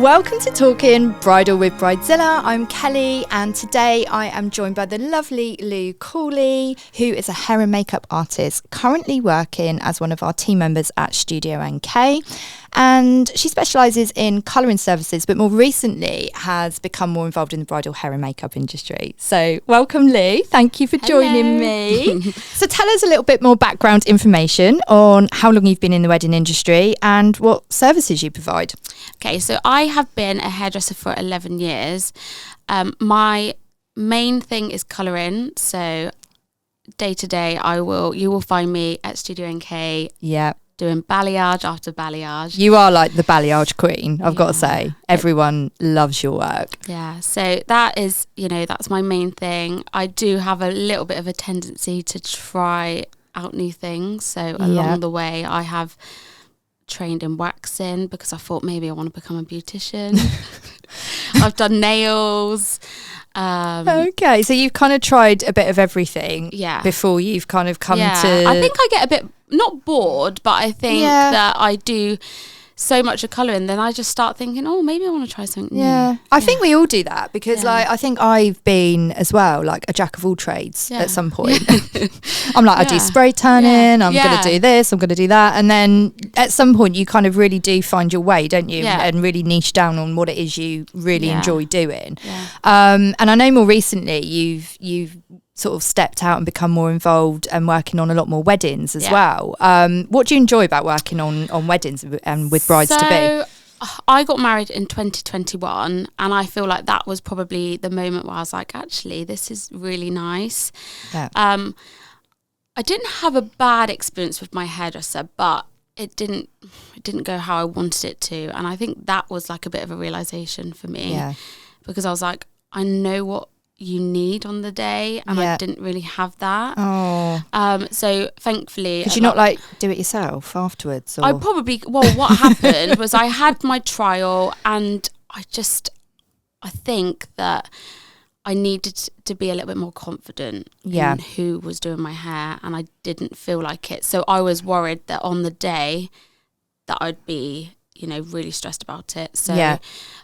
Welcome to Talking Bridal with Bridezilla. I'm Kelly, and today I am joined by the lovely Lou Cawley, who is a hair and makeup artist currently working as one of our team members at Studio NK. And she specialises in colouring services, but more recently has become more involved in the bridal hair and makeup industry. So welcome, Lou. Thank you for joining me. So tell us a little bit more background information on how long you've been in the wedding industry and what services you provide. Okay, so I have been a hairdresser for 11 years. My main thing is colouring. So day to day, you will find me at Studio NK. Yeah. Doing balayage after balayage. You are like the balayage queen, I've got to say. Everyone loves your work. Yeah, so that is, that's my main thing. I do have a little bit of a tendency to try out new things. So along the way, I have trained in waxing because I thought maybe I want to become a beautician. I've done nails. Okay, so you've kind of tried a bit of everything before you've kind of come to... I think I get a bit, not bored, but I think that I do so much of colouring, then I just start thinking, maybe I want to try something new. I think we all do that because I think I've been as well, like a jack of all trades at some point. I'm like, I do spray tanning, I'm going to do this, I'm going to do that. And then at some point you kind of really do find your way, don't you? And really niche down on what it is you really enjoy doing. And I know more recently you've sort of stepped out and become more involved and working on a lot more weddings as well. What do you enjoy about working on weddings and with brides to be? I got married in 2021 and I feel like that was probably the moment where I was like, actually, this is really nice. I didn't have a bad experience with my hairdresser, but it didn't go how I wanted it to. And I think that was like a bit of a realization for me because I was like, I know what you need on the day, and I didn't really have that. So thankfully, could you not like do it yourself afterwards? Or? I probably. Well, what happened was I had my trial, and I think that I needed to be a little bit more confident in who was doing my hair, and I didn't feel like it. So I was worried that on the day that I'd be, really stressed about it. So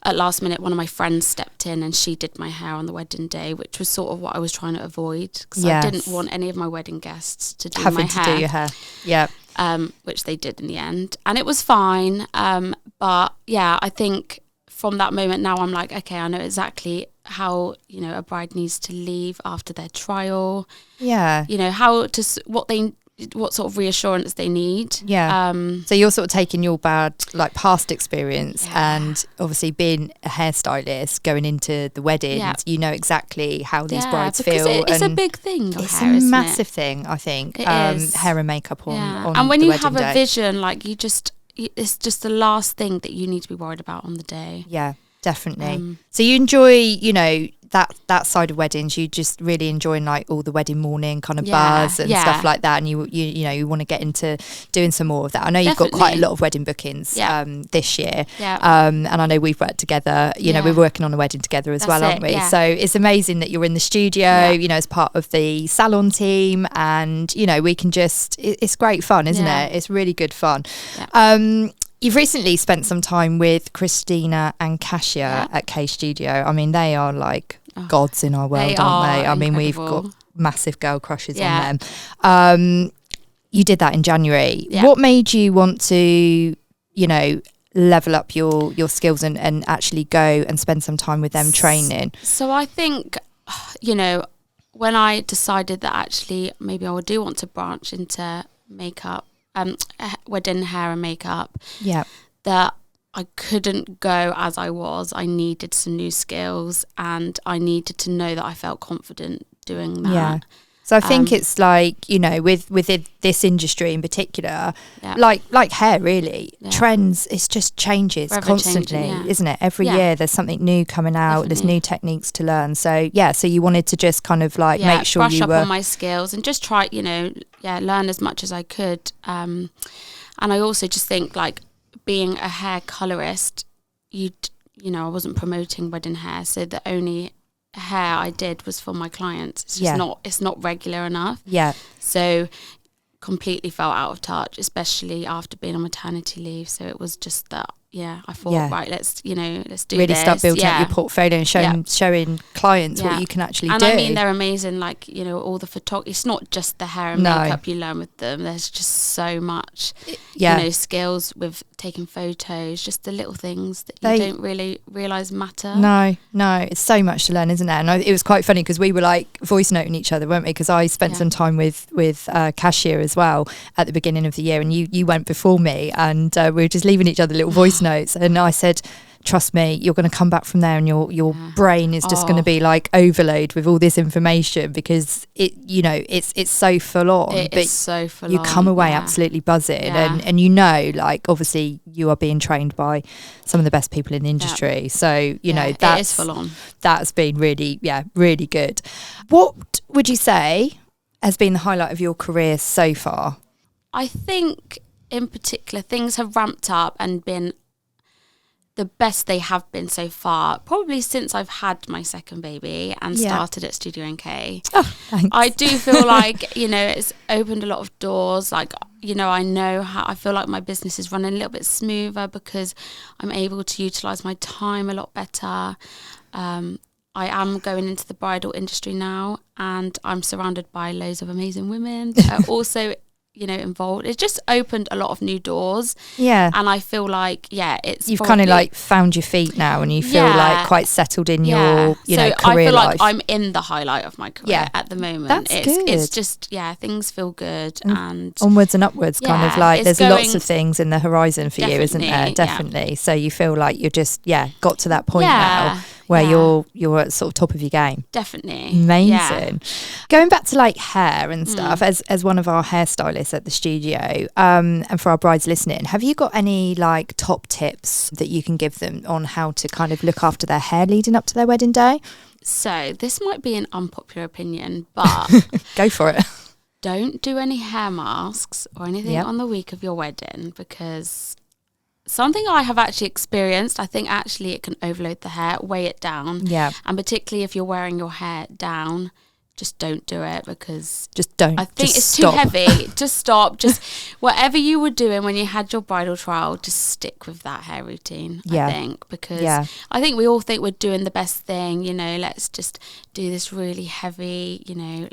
at last minute, one of my friends stepped in and she did my hair on the wedding day, which was sort of what I was trying to avoid because I didn't want any of my wedding guests to do my hair. Do your hair. Which they did in the end. And it was fine. But I think from that moment now I'm like, okay, I know exactly how, a bride needs to leave after their trial. What sort of reassurance they need. So you're sort of taking your bad, like past experience and obviously being a hairstylist going into the weddings, you know exactly how these brides feel. It's a big thing. It's hair, a massive thing, I think. It is. Hair and makeup on and when the you wedding have day. a vision, like it's just the last thing that you need to be worried about on the day. Yeah, definitely. So you enjoy, that side of weddings, you just really enjoying like all the wedding morning kind of buzz and stuff like that, and you want to get into doing some more of that. I know you've got quite a lot of wedding bookings this year, and I know we've worked together. We're working on a wedding together as well, aren't we? So it's amazing that you're in the studio, as part of the salon team, and we can just it's great fun, isn't it? It's really good fun. You've recently spent some time with Christina and Kasia at K Studio. I mean, they are like gods in our world, aren't they? I mean, we've got massive girl crushes on them. You did that in January. What made you want to, level up your skills and actually go and spend some time with them training? So I think, when I decided that actually maybe I do want to branch into makeup, wedding hair and makeup, that I couldn't go as I was. I needed some new skills and I needed to know that I felt confident doing that. So I think it's like, with this industry in particular, like hair really, trends, it just changes constantly, isn't it? Every year there's something new coming out, there's new techniques to learn. So so you wanted to just kind of like make sure brush you up on my skills and just try, learn as much as I could. And I also just think like being a hair colorist, I wasn't promoting wedding hair, so the only hair I did was for my clients. It's just it's not regular enough. So completely felt out of touch, especially after being on maternity leave. So it was just that I thought, right, let's do really this. Start building up your portfolio and showing clients what you can actually do. And I mean, they're amazing. Like, all the photography. It's not just the hair and makeup you learn with them. There's just so much, skills with taking photos, just the little things that you don't really realise matter. No, it's so much to learn, isn't it? And it was quite funny because we were like voice noting each other, weren't we? Because I spent some time with Cashier as well at the beginning of the year, and you went before me, and we were just leaving each other little voice notes, and I said, trust me, you're going to come back from there and your brain is just going to be like overload with all this information, because it's so full on. It's so full on. You come away absolutely buzzing, and like obviously you are being trained by some of the best people in the industry. So that it is full on. That's been really really good. What would you say has been the highlight of your career so far? I think in particular things have ramped up and been the best they have been so far, probably since I've had my second baby and started at Studio NK. Oh, thanks. I do feel like, it's opened a lot of doors. Like, I feel like my business is running a little bit smoother because I'm able to utilise my time a lot better. I am going into the bridal industry now, and I'm surrounded by loads of amazing women that are also involved. It's just opened a lot of new doors. Yeah. And I feel like, you've kind of like found your feet now, and you feel like quite settled in your, career I feel life. like I'm in the highlight of my career at the moment. That's good. It's just, things feel good, and onwards and upwards, kind of like there's lots of things in the horizon for you, isn't there? Definitely. So you feel like you're just, got to that point now where you're at sort of top of your game. Definitely. Amazing. Going back to like hair and stuff, as one of our hairstylists at the studio, and for our brides listening, have you got any like top tips that you can give them on how to kind of look after their hair leading up to their wedding day? So this might be an unpopular opinion, but go for it. Don't do any hair masks or anything on the week of your wedding, because something I have actually experienced, I think actually it can overload the hair, weigh it down. Yeah. And particularly if you're wearing your hair down, just don't do it, because just don't. I think it's too heavy. Just stop. Just whatever you were doing when you had your bridal trial, just stick with that hair routine. I think, because I think we all think we're doing the best thing. Let's just do this really heavy,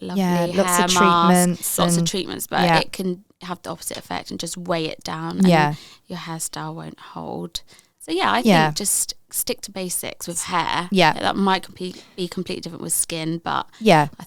lovely hair lots of treatments, lots of treatments, but it can have the opposite effect and just weigh it down. And your hairstyle won't hold. So I think just stick to basics with hair. Yeah, that might be completely different with skin, but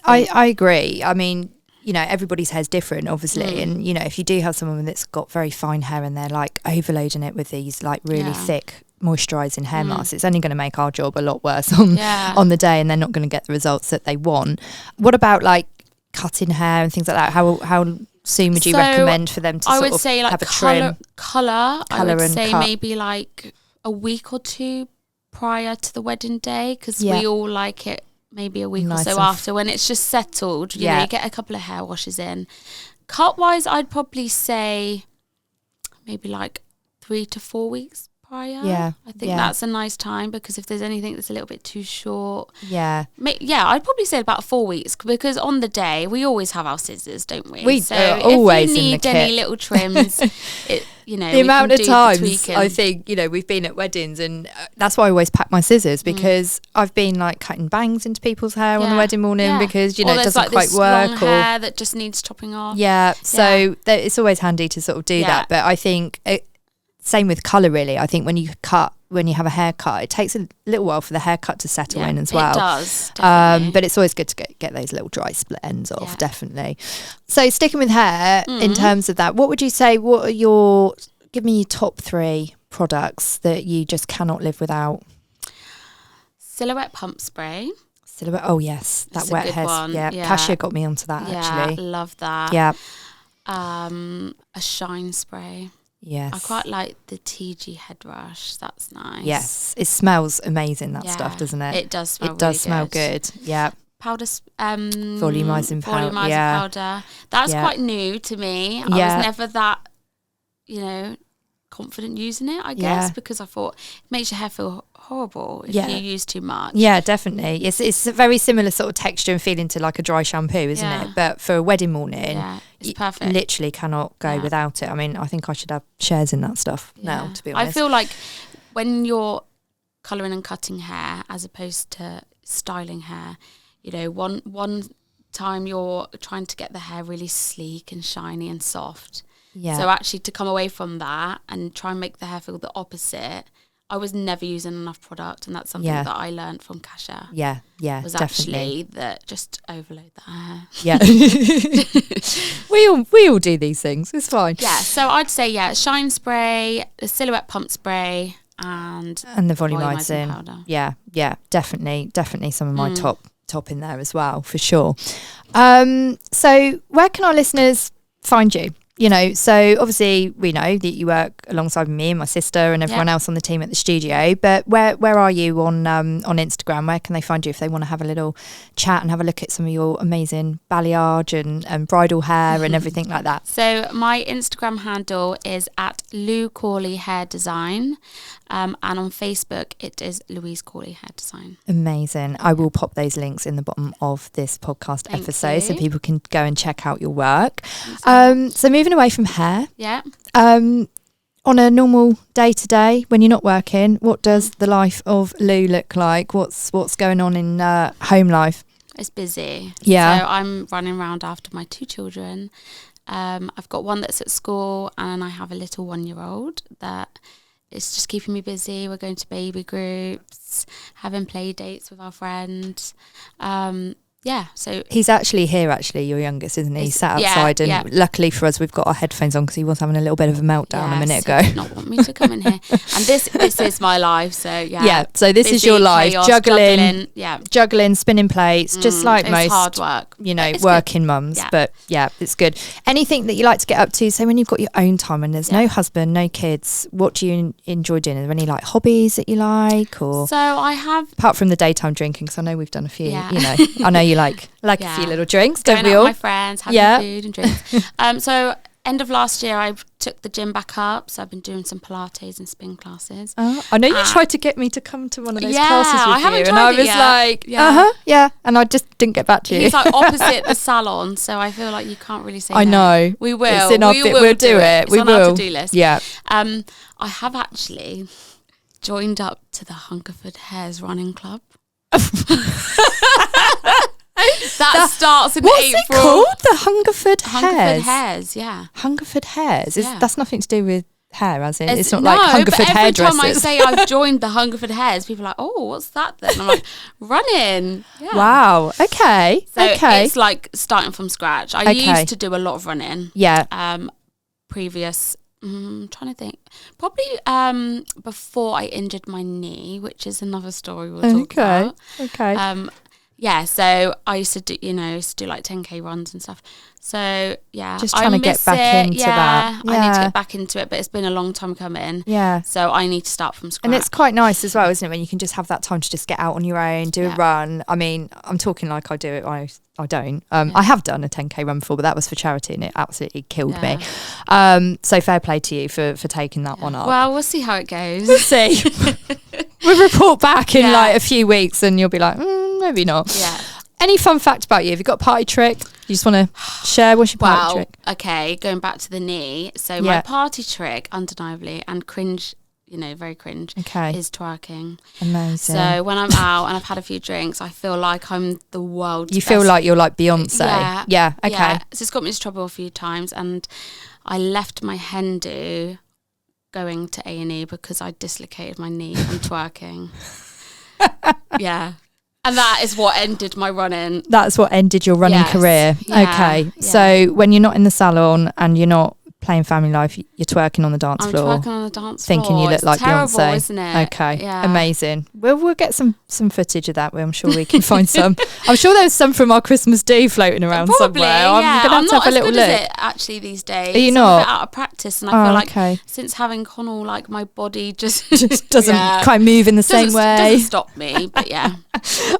I agree. I mean, everybody's hair's different, obviously, and if you do have someone that's got very fine hair and they're like overloading it with these like really thick moisturising hair masks, it's only going to make our job a lot worse on the day, and they're not going to get the results that they want. What about like cutting hair and things like that? How soon would you recommend for them to I would say like have a trim? Colour I would and say cut. Maybe like a week or two prior to the wedding day, because we all like it maybe a week or so after, when it's just settled. You know, you get a couple of hair washes in. Cut wise, I'd probably say maybe like 3 to 4 weeks prior. I think that's a nice time, because if there's anything that's a little bit too short, I'd probably say about 4 weeks, because on the day we always have our scissors, don't we? So always if you need any little trims, the amount of times I think we've been at weddings, and that's why I always pack my scissors, because I've been like cutting bangs into people's hair on the wedding morning, because it doesn't like quite this work, long hair that just needs chopping off. So it's always handy to sort of do that. But I think same with colour, really. I think when you have a haircut, it takes a little while for the haircut to settle in as well. It does, definitely. But it's always good to get those little dry split ends off, definitely. So sticking with hair, in terms of that, what would you say, give me your top 3 products that you just cannot live without? Silhouette pump spray. Silhouette, oh yes, that wet hair. Yeah, Cashier got me onto that, actually. Yeah, love that. Yeah. A shine spray. Yes. I quite like the TG head rush. That's nice. Yes. It smells amazing, that stuff, doesn't it? It does smell smell good. Yeah. Powder, volumizing powder. That's quite new to me. I was never that, confident using it, I guess, because I thought it makes your hair feel horrible if you use too much. Yeah, definitely. It's a very similar sort of texture and feeling to like a dry shampoo, isn't it? But for a wedding morning, it's perfect. Literally cannot go without it. I mean, I think I should have shares in that stuff now, to be honest. I feel like when you're colouring and cutting hair as opposed to styling hair, you know, one time you're trying to get the hair really sleek and shiny and soft. Yeah. So actually to come away from that and try and make the hair feel the opposite, I was never using enough product, and that's something that I learned from Kasia. Yeah, was definitely. Actually that just overload the hair. Yeah. we all do these things. It's fine. Yeah, so I'd say shine spray, the silhouette pump spray, and the volumizing powder. Yeah, definitely some of my top in there as well, for sure. So where can our listeners find you? You know, so obviously we know that you work alongside me and my sister and everyone else on the team at the studio, but where are you on Instagram? Where can they find you if they want to have a little chat and have a look at some of your amazing balayage and bridal hair and everything like that? So my Instagram handle is at Lou Cawley Hair Design, and on Facebook it is Louise Cawley Hair Design. Amazing. I will pop those links in the bottom of this podcast episode so people can go and check out your work. So moving away from hair, on a normal day to day when you're not working, what does the life of Lou look like? What's going on in home life? It's busy. So I'm running around after my 2 children. I've got one that's at school, and I have a little 1-year-old that is just keeping me busy. We're going to baby groups, having play dates with our friends. So he's actually here, your youngest, isn't he? He's sat outside, and luckily for us, we've got our headphones on because he was having a little bit of a meltdown a minute ago. He did not want me to come in here. And this is my life, so so this is your life, chaos, juggling, spinning plates, just like most hard work, working mums. But it's good. Anything that you like to get up to? So when you've got your own time and there's no husband, no kids, what do you enjoy doing? Are there any like hobbies that you like, or so I have, apart from the daytime drinking? Because I know we've done a few. You know, I know you like a few little drinks, don't we all? With my friends, having food and drinks. So end of last year, I took the gym back up. So I've been doing some Pilates and spin classes. I know you tried to get me to come to one of those classes with I haven't you, tried and I was like, and I just didn't get back to you. He's like opposite the salon, so I feel like you can't really say. I know. We will. It's in our we'll do it. It's we on will. Our to-do list. Yeah. I have actually joined up to the Hungerford Hares running club. That starts in what's April. What's it called? The Hungerford Hares? Hungerford Hares, yeah. Hungerford Hares? That's nothing to do with hair, as in? It's not like Hungerford hairdressers. Every time I say I've joined the Hungerford Hares, people are like, oh, what's that then? And I'm like, running. Yeah. Wow. Okay. So it's like starting from scratch. I used to do a lot of running. Yeah. Previous... I'm trying to think. Probably before I injured my knee, which is another story we'll talk about. Okay. So I used to do like 10k runs and stuff. So just trying to get back into that. I need to get back into it, but it's been a long time coming. Yeah. So I need to start from scratch. And it's quite nice as well, isn't it, when you can just have that time to just get out on your own, do a run. I mean, I'm talking like I do it. I don't. I have done a 10k run before, but that was for charity, and it absolutely killed me. So fair play to you for taking that one up. Well, we'll see how it goes. We'll see. We'll report back in like a few weeks, and you'll be like, maybe not. Yeah. Any fun fact about you? Have you got a party trick you just want to share? What's your party trick? Okay, going back to the knee. So my party trick, undeniably, and cringe, very cringe, is twerking. Amazing. So when I'm out and I've had a few drinks, I feel like I'm the world's best. Feel like you're like Beyonce. Yeah. Okay. Yeah. So it's got me into trouble a few times, and I left my hen do going to A&E because I dislocated my knee from twerking. Yeah. And that is what ended my running. That's what ended your running career. Yeah, okay. Yeah. So when you're not in the salon and you're not playing Family Life, you're twerking on the dance floor. I'm twerking on the dance floor. Thinking you look like terrible, Beyonce. Isn't it? Okay. Yeah. Amazing. We'll get some footage of that. I'm sure we can find some. I'm sure there's some from our Christmas do floating around probably, somewhere. I'm going to have a little look. I'm not as good as it actually these days. Are you not? I'm a bit out of practice, and I feel like since having Connell, like my body just doesn't quite move in the same way. Doesn't stop me, but yeah.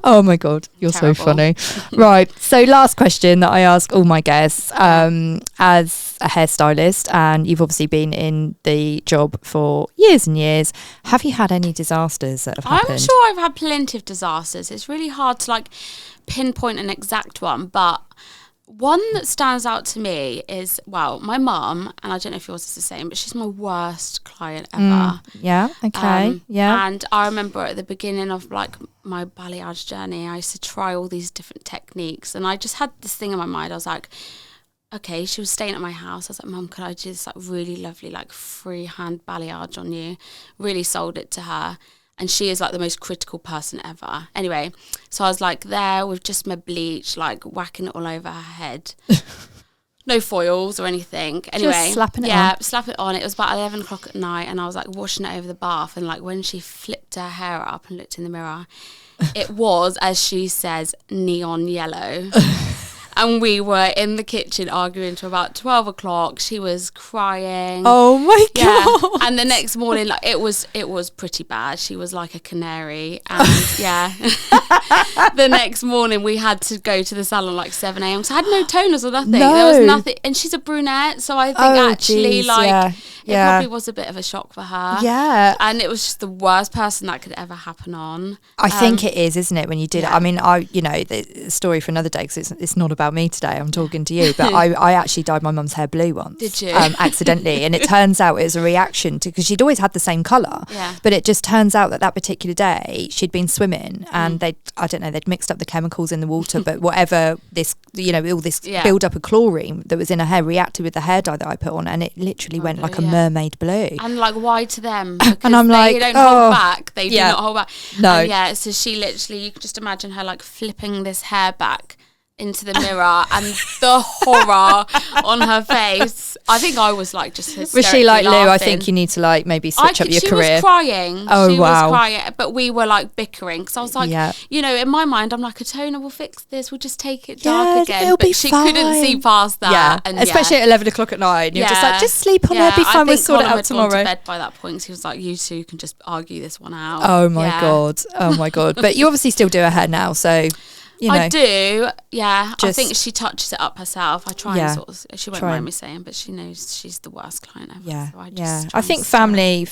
Oh my God, you're terrible. So funny. Right. So last question that I ask all my guests, as a hairstylist, and you've obviously been in the job for years and years. Have you had any disasters that have happened? I'm sure I've had plenty of disasters. It's really hard to like pinpoint an exact one, but one that stands out to me is, well, my mum, and I don't know if yours is the same, but she's my worst client ever. Yeah, okay, yeah. And I remember at the beginning of like my balayage journey, I used to try all these different techniques, and I just had this thing in my mind. I was like, okay, she was staying at my house. I was like, Mum, could I do this like really lovely like freehand balayage on you? Really sold it to her. And she is like the most critical person ever. Anyway, so I was like there with just my bleach, like whacking it all over her head. No foils or anything. Anyway, just slapping it on. Yeah, slap it on. It was about 11 o'clock at night, and I was like washing it over the bath. And like when she flipped her hair up and looked in the mirror, it was, as she says, neon yellow. And we were in the kitchen arguing till about 12 o'clock. She was crying. Oh my God. And the next morning, like it was pretty bad. She was like a canary. And the next morning we had to go to the salon like 7 a.m. So I had no toners or nothing. No. There was nothing. And she's a brunette. So I think actually it probably was a bit of a shock for her. Yeah. And it was just the worst person that could ever happen on. I think it is, isn't it, when you do that? I mean, the story for another day, because it's not about me today, I'm talking to you, but I actually dyed my mum's hair blue once. Did you? Accidentally. And it turns out it was a reaction to, because she'd always had the same colour, but it just turns out that particular day she'd been swimming and they'd mixed up the chemicals in the water, but whatever this, all this build up of chlorine that was in her hair reacted with the hair dye that I put on, and it literally went like a mermaid blue. And like, why to them? Because and I'm they don't hold back. They do not hold back. No. And so she literally, you can just imagine her like flipping this hair back into the mirror and the horror on her face. I think I was like just hysterically Was she like, laughing. Lou, I think you need to like maybe switch up your career? She was crying. Oh, she wow. was crying, but we were like bickering because I was like, in my mind, I'm like, a toner will fix this. We'll just take it dark again. It'll be she fine. Couldn't see past that. Yeah, and especially at 11 o'clock at night. And you're just like, just sleep on it, be fine, we'll sort it out tomorrow. I think Colin had gone to bed by that point. He was like, you two can just argue this one out. Oh my God. Oh my God. But you obviously still do her hair now, so... I do, I think she touches it up herself. I try and sort of, she won't mind me saying, but she knows she's the worst client ever. So I think family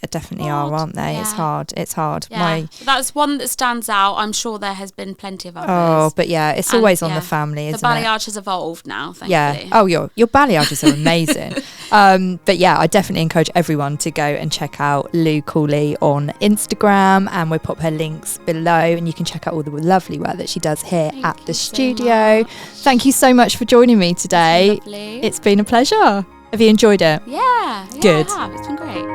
definitely are, aren't they? Yeah. It's hard. Yeah. That's one that stands out. I'm sure there has been plenty of others. Oh, but it's always on the family, isn't it? The balayage has evolved now, thankfully. Yeah. Oh, your balayages are amazing. But I definitely encourage everyone to go and check out Lou Cawley on Instagram, and we'll pop her links below, and you can check out all the lovely work that she does here at the studio. Thank you so much for joining me today. It's lovely. It's been a pleasure. Have you enjoyed it? Yeah. Good. I have. It's been great.